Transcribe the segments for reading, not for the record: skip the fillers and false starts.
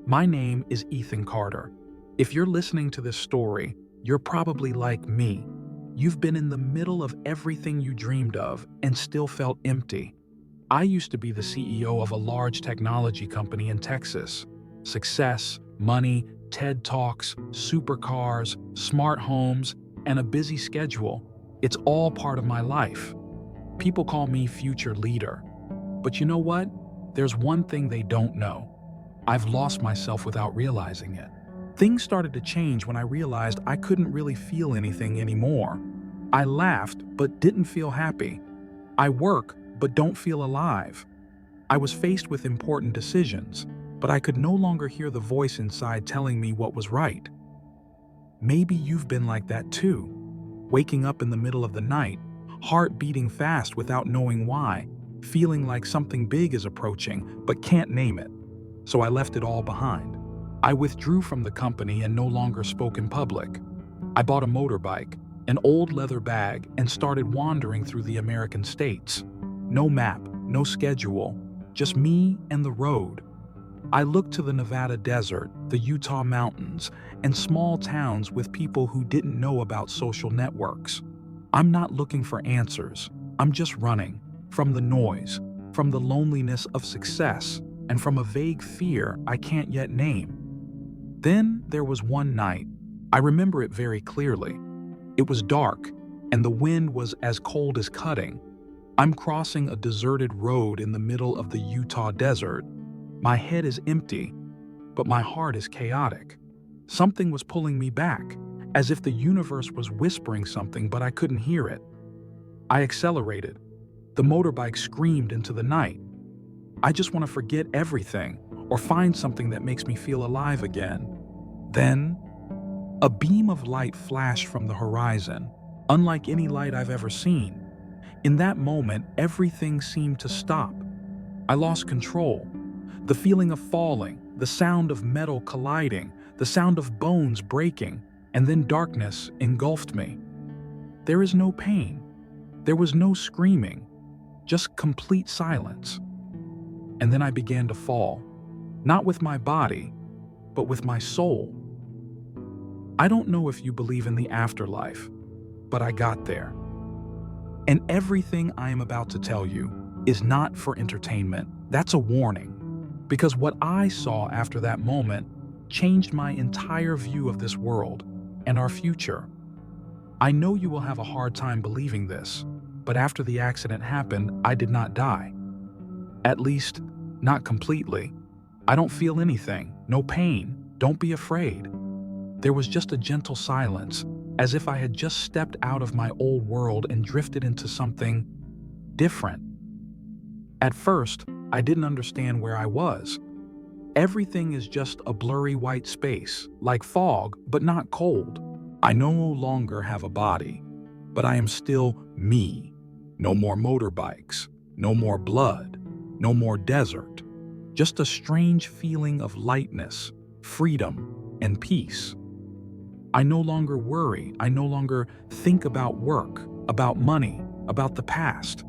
My name is Ethan Carter. If you're listening to this story, you're probably like me. You've been in the middle of everything you dreamed of and still felt empty. I used to be the CEO of a large technology company in Texas. Success, money, TED Talks, supercars, smart homes, and a busy schedule. It's all part of my life. People call me future leader. But you know what? There's one thing they don't know. I've lost myself without realizing it. Things started to change when I realized I couldn't really feel anything anymore. I laughed, but didn't feel happy. I work, but don't feel alive. I was faced with important decisions, but I could no longer hear the voice inside telling me what was right. Maybe you've been like that too. Waking up in the middle of the night, heart beating fast without knowing why, feeling like something big is approaching, but can't name it. So I left it all behind. I withdrew from the company and no longer spoke in public. I bought a motorbike, an old leather bag, and started wandering through the American states. No map, no schedule, just me and the road. I looked to the Nevada desert, the Utah mountains, and small towns with people who didn't know about social networks. I'm not looking for answers. I'm just running from the noise, from the loneliness of success, and from a vague fear I can't yet name. Then there was one night. I remember it very clearly. It was dark, and the wind was as cold as cutting. I'm crossing a deserted road in the middle of the Utah desert. My head is empty, but my heart is chaotic. Something was pulling me back, as if the universe was whispering something, but I couldn't hear it. I accelerated. The motorbike screamed into the night. I just want to forget everything or find something that makes me feel alive again. Then, a beam of light flashed from the horizon, unlike any light I've ever seen. In that moment, everything seemed to stop. I lost control. The feeling of falling, the sound of metal colliding, the sound of bones breaking, and then darkness engulfed me. There is no pain. There was no screaming, just complete silence. And then I began to fall, not with my body, but with my soul. I don't know if you believe in the afterlife, but I got there. And everything I am about to tell you is not for entertainment. That's a warning, because what I saw after that moment changed my entire view of this world and our future. I know you will have a hard time believing this, but after the accident happened, I did not die. At least, not completely. I don't feel anything, no pain. Don't be afraid. There was just a gentle silence, as if I had just stepped out of my old world and drifted into something different. At first, I didn't understand where I was. Everything is just a blurry white space, like fog, but not cold. I no longer have a body, but I am still me. No more motorbikes, no more blood, no more desert. Just a strange feeling of lightness, freedom, and peace. I no longer worry. I no longer think about work, about money, about the past.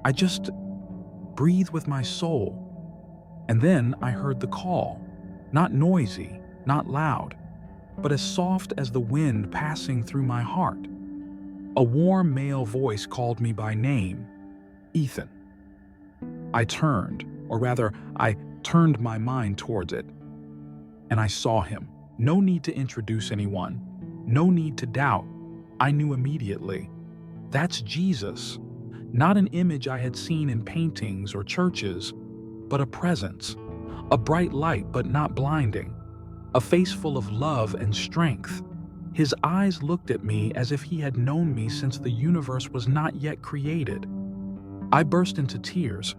I just breathe with my soul. And then I heard the call, not noisy, not loud, but as soft as the wind passing through my heart. A warm male voice called me by name, Ethan. I turned, or rather, I turned my mind towards it, and I saw him. No need to introduce anyone. No need to doubt. I knew immediately. That's Jesus. Not an image I had seen in paintings or churches, but a presence. A bright light, but not blinding. A face full of love and strength. His eyes looked at me as if he had known me since the universe was not yet created. I burst into tears.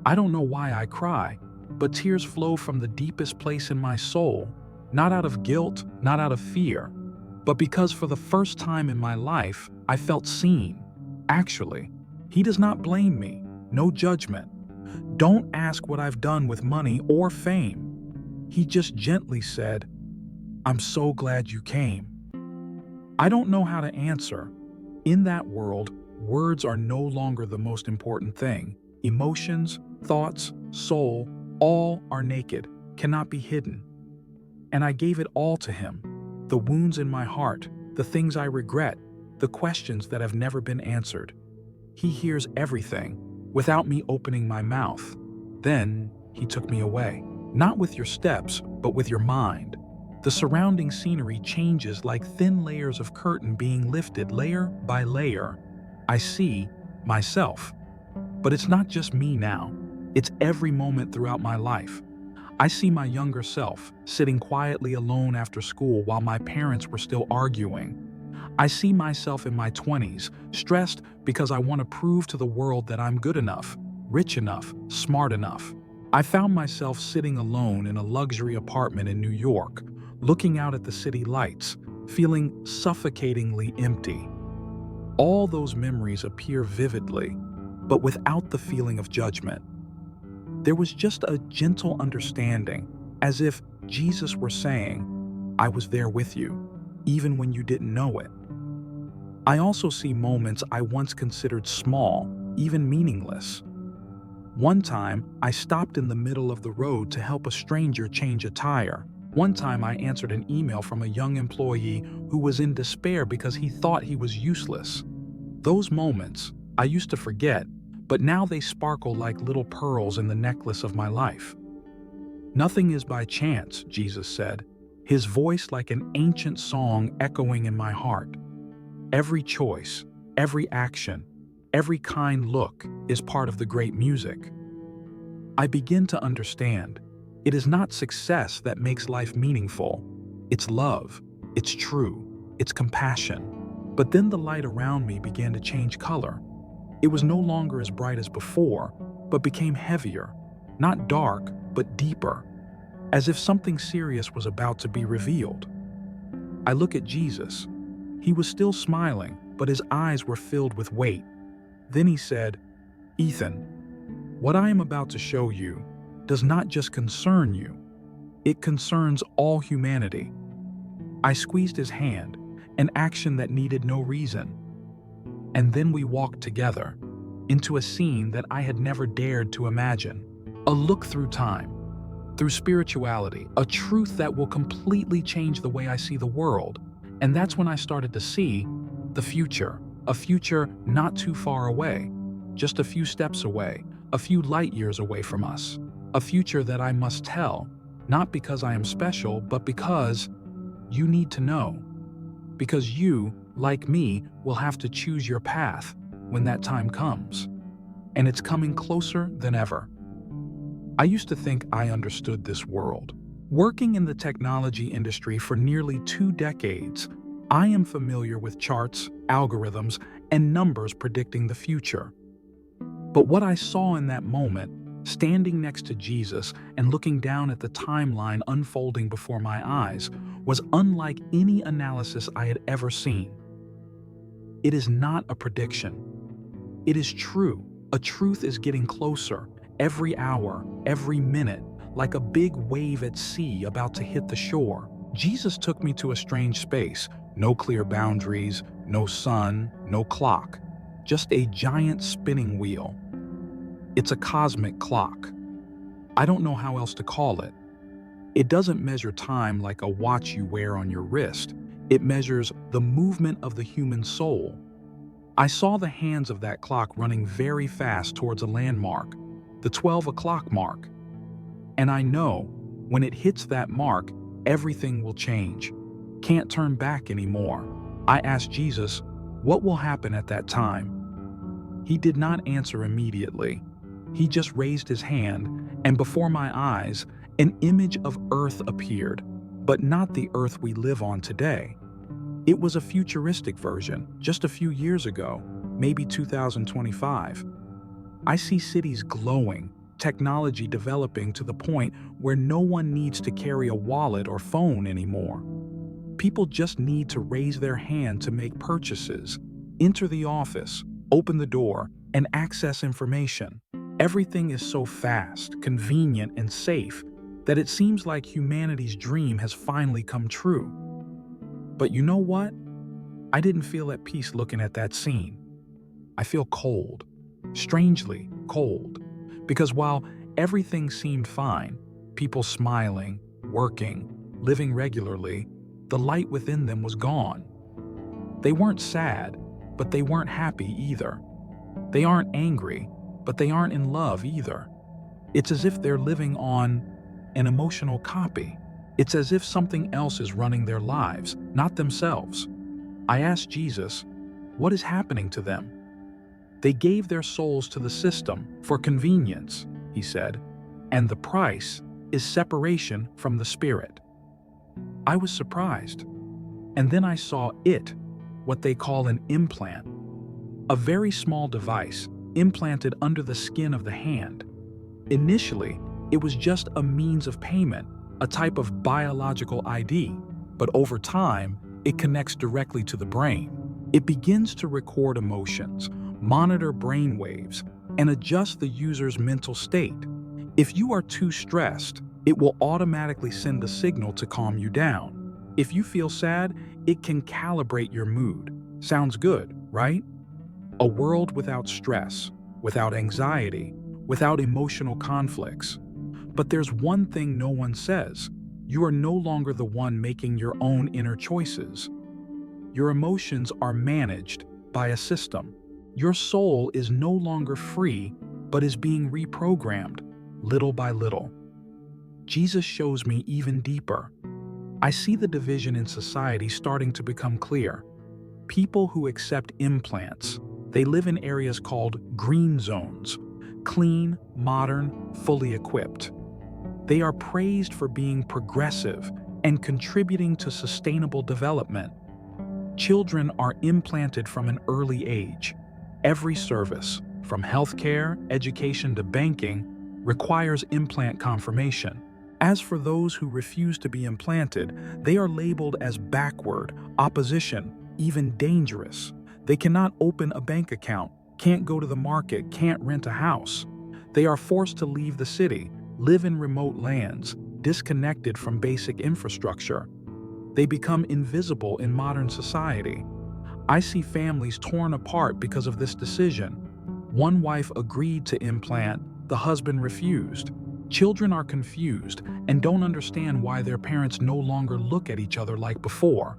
I don't know why I cry, but tears flow from the deepest place in my soul, not out of guilt, not out of fear, but because for the first time in my life, I felt seen. Actually, he does not blame me, no judgment. Don't ask what I've done with money or fame. He just gently said, "I'm so glad you came." I don't know how to answer. In that world, words are no longer the most important thing. Emotions, thoughts, soul, all are naked, cannot be hidden. And I gave it all to him. The wounds in my heart, the things I regret, the questions that have never been answered. He hears everything without me opening my mouth. Then he took me away. Not with your steps, but with your mind. The surrounding scenery changes like thin layers of curtain being lifted layer by layer. I see myself. But it's not just me now. It's every moment throughout my life. I see my younger self sitting quietly alone after school while my parents were still arguing. I see myself in my 20s, stressed because I want to prove to the world that I'm good enough, rich enough, smart enough. I found myself sitting alone in a luxury apartment in New York, looking out at the city lights, feeling suffocatingly empty. All those memories appear vividly, but without the feeling of judgment. There was just a gentle understanding, as if Jesus were saying, I was there with you, even when you didn't know it. I also see moments I once considered small, even meaningless. One time, I stopped in the middle of the road to help a stranger change a tire. One time, I answered an email from a young employee who was in despair because he thought he was useless. Those moments, I used to forget, but now they sparkle like little pearls in the necklace of my life. Nothing is by chance, Jesus said, his voice like an ancient song echoing in my heart. Every choice, every action, every kind look is part of the great music. I begin to understand. It is not success that makes life meaningful. It's love, it's true, it's compassion. But then the light around me began to change color. It was no longer as bright as before, but became heavier, not dark, but deeper, as if something serious was about to be revealed. I look at Jesus. He was still smiling, but his eyes were filled with weight. Then he said, Ethan, what I am about to show you does not just concern you. It concerns all humanity. I squeezed his hand, an action that needed no reason. And then we walked together into a scene that I had never dared to imagine. A look through time, through spirituality, a truth that will completely change the way I see the world. And that's when I started to see the future, a future not too far away, just a few steps away, a few light years away from us. A future that I must tell, not because I am special, but because you need to know. Because you, like me, will have to choose your path when that time comes. And it's coming closer than ever. I used to think I understood this world. Working in the technology industry for nearly 2 decades, I am familiar with charts, algorithms, and numbers predicting the future. But what I saw in that moment, standing next to Jesus and looking down at the timeline unfolding before my eyes, was unlike any analysis I had ever seen. It is not a prediction. It is true. A truth is getting closer, every hour, every minute, like a big wave at sea about to hit the shore. Jesus took me to a strange space, no clear boundaries, no sun, no clock, just a giant spinning wheel. It's a cosmic clock. I don't know how else to call it. It doesn't measure time like a watch you wear on your wrist. It measures the movement of the human soul. I saw the hands of that clock running very fast towards a landmark, the 12 o'clock mark. And I know, when it hits that mark, everything will change. Can't turn back anymore. I asked Jesus, what will happen at that time? He did not answer immediately. He just raised his hand, and before my eyes, an image of Earth appeared, but not the Earth we live on today. It was a futuristic version, just a few years ago, maybe 2025. I see cities glowing, technology developing to the point where no one needs to carry a wallet or phone anymore. People just need to raise their hand to make purchases, enter the office, open the door, and access information. Everything is so fast, convenient, and safe that it seems like humanity's dream has finally come true. But you know what? I didn't feel at peace looking at that scene. I feel cold, strangely cold, because while everything seemed fine, people smiling, working, living regularly, the light within them was gone. They weren't sad, but they weren't happy either. They aren't angry, but they aren't in love either. It's as if they're living on an emotional copy. It's as if something else is running their lives, not themselves. I asked Jesus, what is happening to them? They gave their souls to the system for convenience, he said, and the price is separation from the Spirit. I was surprised. And then I saw what they call an implant, a very small device implanted under the skin of the hand. Initially, it was just a means of payment, a type of biological ID, but over time, it connects directly to the brain. It begins to record emotions, monitor brain waves, and adjust the user's mental state. If you are too stressed, it will automatically send a signal to calm you down. If you feel sad, it can calibrate your mood. Sounds good, right? A world without stress, without anxiety, without emotional conflicts. But there's one thing no one says. You are no longer the one making your own inner choices. Your emotions are managed by a system. Your soul is no longer free, but is being reprogrammed, little by little. Jesus shows me even deeper. I see the division in society starting to become clear. People who accept implants, they live in areas called green zones, clean, modern, fully equipped. They are praised for being progressive and contributing to sustainable development. Children are implanted from an early age. Every service, from healthcare, education to banking, requires implant confirmation. As for those who refuse to be implanted, they are labeled as backward, opposition, even dangerous. They cannot open a bank account, can't go to the market, can't rent a house. They are forced to leave the city, live in remote lands, disconnected from basic infrastructure. They become invisible in modern society. I see families torn apart because of this decision. One wife agreed to implant, the husband refused. Children are confused and don't understand why their parents no longer look at each other like before.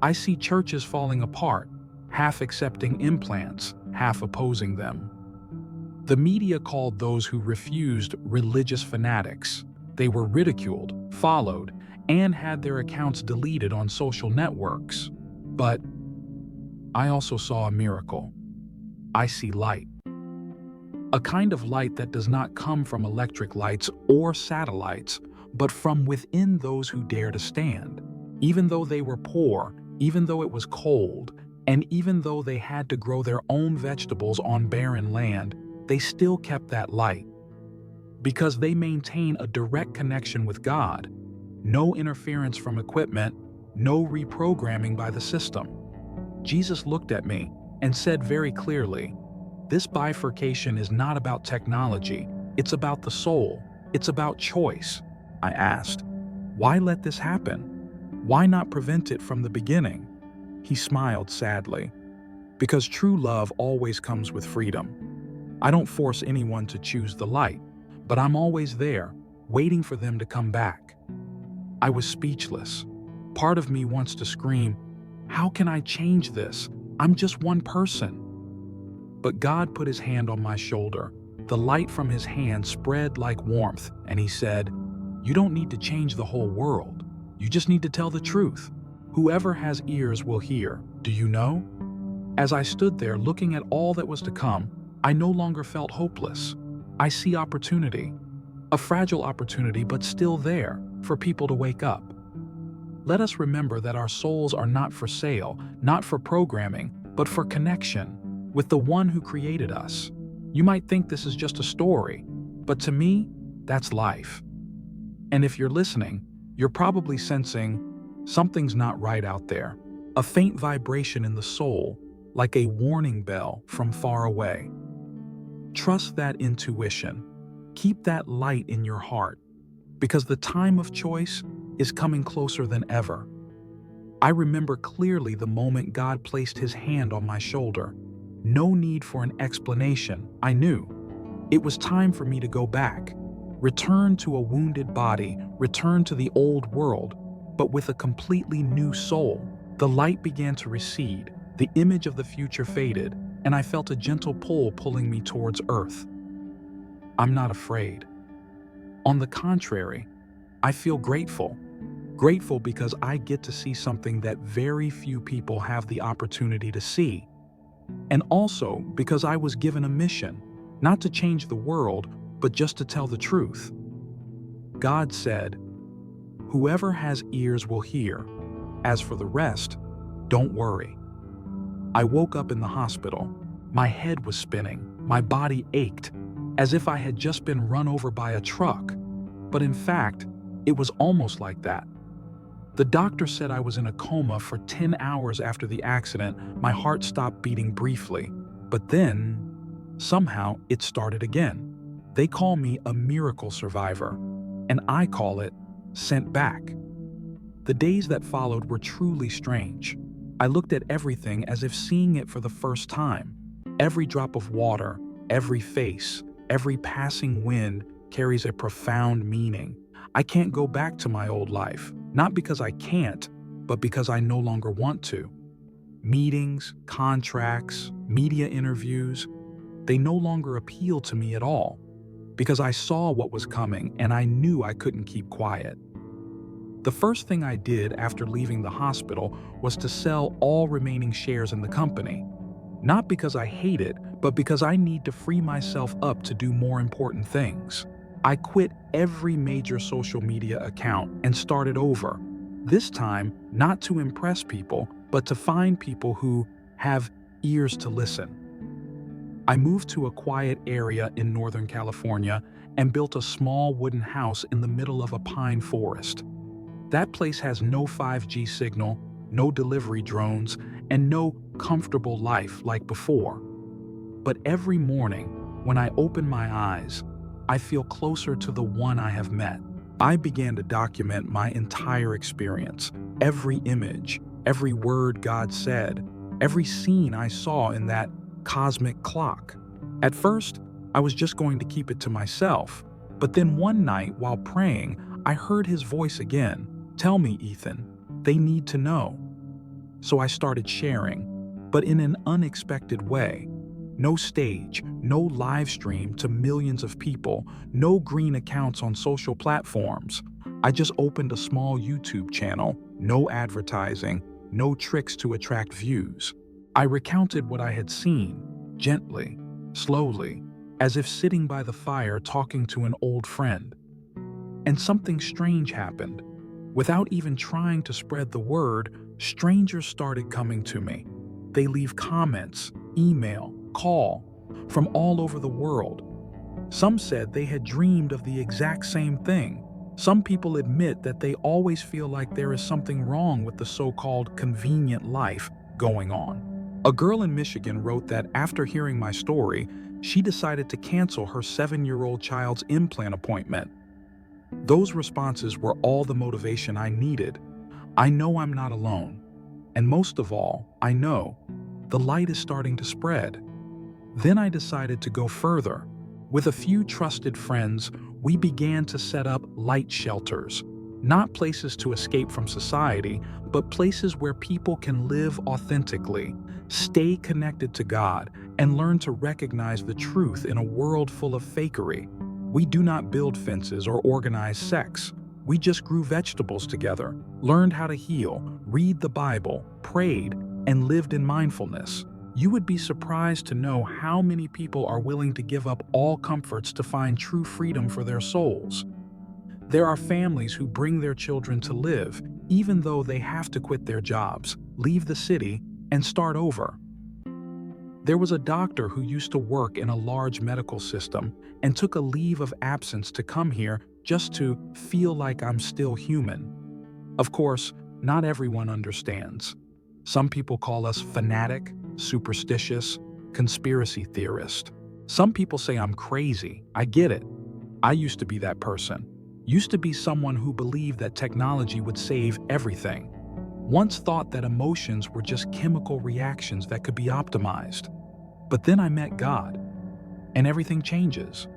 I see churches falling apart, half accepting implants, half opposing them. The media called those who refused religious fanatics. They were ridiculed, followed, and had their accounts deleted on social networks. But I also saw a miracle. I see light. A kind of light that does not come from electric lights or satellites, but from within those who dare to stand. Even though they were poor, even though it was cold, and even though they had to grow their own vegetables on barren land, they still kept that light. Because they maintain a direct connection with God. No interference from equipment, no reprogramming by the system. Jesus looked at me and said very clearly, this bifurcation is not about technology, it's about the soul, it's about choice. I asked, why let this happen? Why not prevent it from the beginning? He smiled sadly. Because true love always comes with freedom. I don't force anyone to choose the light, but I'm always there, waiting for them to come back. I was speechless. Part of me wants to scream, how can I change this? I'm just one person. But God put his hand on my shoulder. The light from his hand spread like warmth, and he said, you don't need to change the whole world. You just need to tell the truth. Whoever has ears will hear. Do you know? As I stood there looking at all that was to come, I no longer felt hopeless. I see opportunity. A fragile opportunity, but still there, for people to wake up. Let us remember that our souls are not for sale, not for programming, but for connection with the one who created us. You might think this is just a story, but to me, that's life. And if you're listening, you're probably sensing something's not right out there. A faint vibration in the soul, like a warning bell from far away. Trust that intuition. Keep that light in your heart, because the time of choice is coming closer than ever. I remember clearly the moment God placed his hand on my shoulder. No need for an explanation. I knew. It was time for me to go back. Return to a wounded body, return to the old world, but with a completely new soul. The light began to recede, the image of the future faded, and I felt a gentle pull pulling me towards Earth. I'm not afraid. On the contrary, I feel grateful. Grateful because I get to see something that very few people have the opportunity to see. And also because I was given a mission, not to change the world, but just to tell the truth. God said, "Whoever has ears will hear. As for the rest, don't worry." I woke up in the hospital. My head was spinning, my body ached, as if I had just been run over by a truck. But in fact, it was almost like that. The doctor said I was in a coma for 10 hours after the accident. My heart stopped beating briefly, but then, somehow, it started again. They call me a miracle survivor, and I call it sent back. The days that followed were truly strange. I looked at everything as if seeing it for the first time. Every drop of water, every face, every passing wind carries a profound meaning. I can't go back to my old life, not because I can't, but because I no longer want to. Meetings, contracts, media interviews, they no longer appeal to me at all, because I saw what was coming and I knew I couldn't keep quiet. The first thing I did after leaving the hospital was to sell all remaining shares in the company. Not because I hate it, but because I need to free myself up to do more important things. I quit every major social media account and started over. This time, not to impress people, but to find people who have ears to listen. I moved to a quiet area in Northern California and built a small wooden house in the middle of a pine forest. That place has no 5G signal, no delivery drones, and no comfortable life like before. But every morning, when I open my eyes, I feel closer to the one I have met. I began to document my entire experience, every image, every word God said, every scene I saw in that cosmic clock. At first, I was just going to keep it to myself, but then one night while praying, I heard his voice again. "Tell me, Ethan, they need to know." So I started sharing, but in an unexpected way. No stage, no live stream to millions of people, no green accounts on social platforms. I just opened a small YouTube channel, no advertising, no tricks to attract views. I recounted what I had seen, gently, slowly, as if sitting by the fire talking to an old friend. And something strange happened. Without even trying to spread the word, strangers started coming to me. They leave comments, email, call, from all over the world. Some said they had dreamed of the exact same thing. Some people admit that they always feel like there is something wrong with the so-called convenient life going on. A girl in Michigan wrote that after hearing my story, she decided to cancel her 7-year-old child's implant appointment. Those responses were all the motivation I needed. I know I'm not alone. And most of all, I know the light is starting to spread. Then I decided to go further. With a few trusted friends, we began to set up light shelters. Not places to escape from society, but places where people can live authentically, stay connected to God, and learn to recognize the truth in a world full of fakery. We do not build fences or organize sects. We just grew vegetables together, learned how to heal, read the Bible, prayed, and lived in mindfulness. You would be surprised to know how many people are willing to give up all comforts to find true freedom for their souls. There are families who bring their children to live, even though they have to quit their jobs, leave the city, and start over. There was a doctor who used to work in a large medical system and took a leave of absence to come here just to feel like I'm still human. Of course, not everyone understands. Some people call us fanatic, superstitious, conspiracy theorist. Some people say I'm crazy. I get it. I used to be that person. Used to be someone who believed that technology would save everything. Once thought that emotions were just chemical reactions that could be optimized. But then I met God, and everything changes.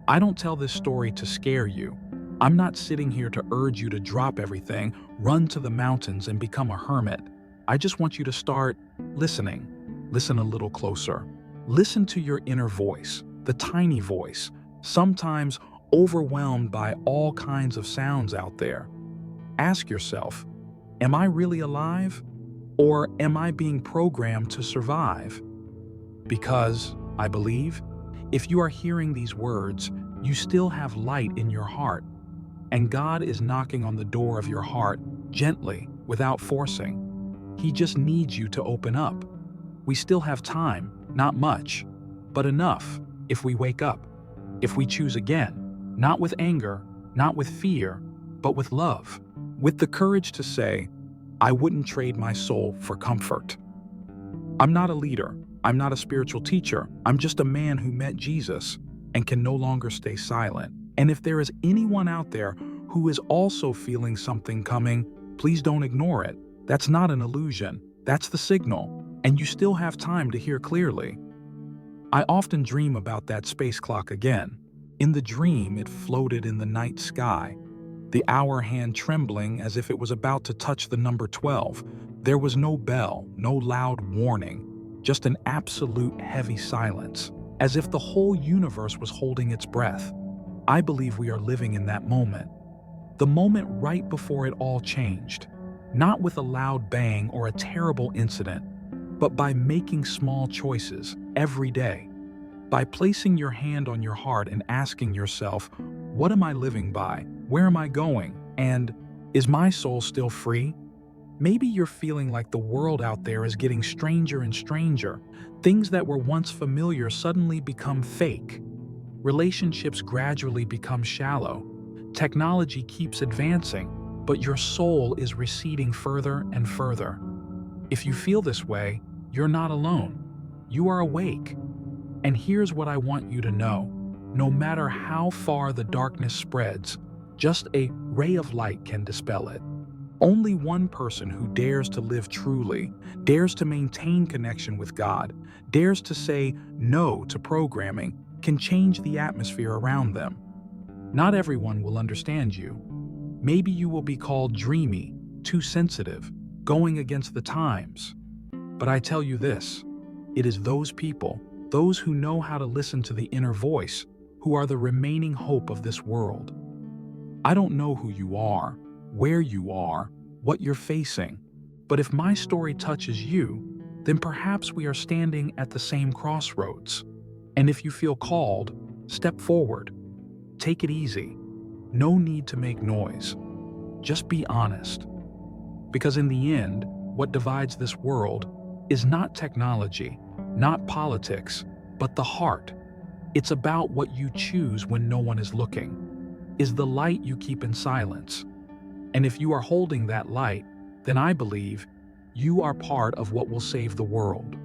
I don't tell this story to scare you. I'm not sitting here to urge you to drop everything, run to the mountains, and become a hermit. I just want you to start listening. Listen a little closer. Listen to your inner voice, the tiny voice, sometimes overwhelmed by all kinds of sounds out there. Ask yourself, am I really alive? Or am I being programmed to survive? Because, I believe, if you are hearing these words, you still have light in your heart, and God is knocking on the door of your heart gently, without forcing. He just needs you to open up. We still have time, not much, but enough if we wake up, if we choose again, not with anger, not with fear, but with love, with the courage to say, I wouldn't trade my soul for comfort. I'm not a leader. I'm not a spiritual teacher. I'm just a man who met Jesus and can no longer stay silent. And if there is anyone out there who is also feeling something coming, please don't ignore it. That's not an illusion. That's the signal. And you still have time to hear clearly. I often dream about that space clock again. In the dream, it floated in the night sky, the hour hand trembling as if it was about to touch the number 12. There was no bell, no loud warning, just an absolute heavy silence, as if the whole universe was holding its breath. I believe we are living in that moment. The moment right before it all changed. Not with a loud bang or a terrible incident, but by making small choices every day. By placing your hand on your heart and asking yourself, what am I living by? Where am I going? And is my soul still free? Maybe you're feeling like the world out there is getting stranger and stranger. Things that were once familiar suddenly become fake. Relationships gradually become shallow. Technology keeps advancing, but your soul is receding further and further. If you feel this way, you're not alone. You are awake. And here's what I want you to know. No matter how far the darkness spreads, just a ray of light can dispel it. Only one person who dares to live truly, dares to maintain connection with God, dares to say no to programming, can change the atmosphere around them. Not everyone will understand you. Maybe you will be called dreamy, too sensitive, going against the times. But I tell you this, it is those people, those who know how to listen to the inner voice, who are the remaining hope of this world. I don't know who you are, where you are, what you're facing, but if my story touches you, then perhaps we are standing at the same crossroads. And if you feel called, step forward. Take it easy. No need to make noise. Just be honest. Because in the end, what divides this world is not technology, not politics, but the heart. It's about what you choose when no one is looking, is the light you keep in silence. And if you are holding that light, then I believe you are part of what will save the world.